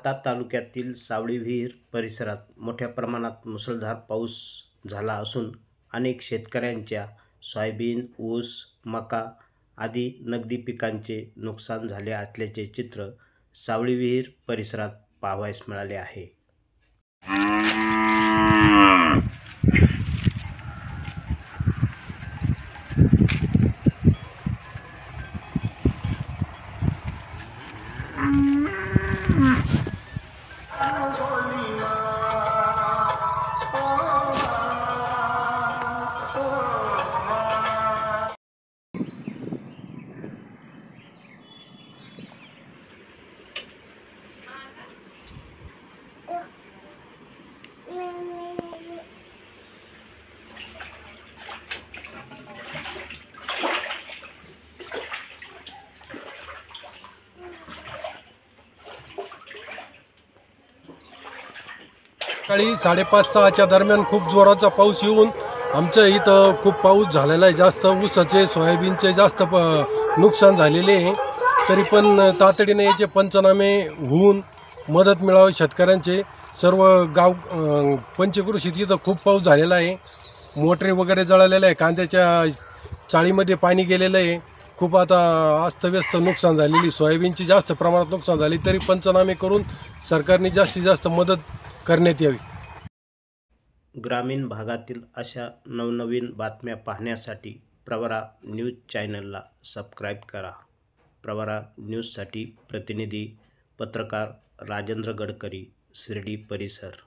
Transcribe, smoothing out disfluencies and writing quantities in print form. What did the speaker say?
राहता तालुक्यातील सावळी विहीर परिसरात मोठ्या प्रमाणात मुसळधार पाऊस झाला असून अनेक शेतकऱ्यांच्या सोयाबीन, ऊस, मका आदी नगदी पिकांचे नुकसान झाले असल्याचे चित्र सावळी विहीर परिसरात पाहावयास मिळाले आहे. सकाळी 5:30-6च्या दरम्यान खूप जोराचा पाऊस येऊन आमच्या इथं खूप पाऊस झालेला आहे. जास्त ऊसाचे सोयाबीनचे जास्त नुकसान झालेले आहे. तरी पण तातडीने याचे पंचनामे होऊन मदत मिळावी शेतकऱ्यांचे. सर्व गाव पंचक्रोशीत इथं खूप पाऊस झालेला आहे. मोटरी वगैरे जळालेल्या आहे. कांद्याच्या चाळीमध्ये पाणी गेलेलं आहे. खूप आता अस्तव्यस्त नुकसान झालेली. सोयाबीनची जास्त प्रमाणात नुकसान झाली. तरी पंचनामे करून सरकारने जास्तीत जास्त मदत करण्यात यावी. ग्रामीण भागातील अशा नवनवीन बातम्या पाहण्यासाठी प्रवरा न्यूज चॅनलला सबस्क्राईब करा. प्रवरा न्यूजसाठी प्रतिनिधी पत्रकार राजेंद्र गडकरी, शिर्डी परिसर.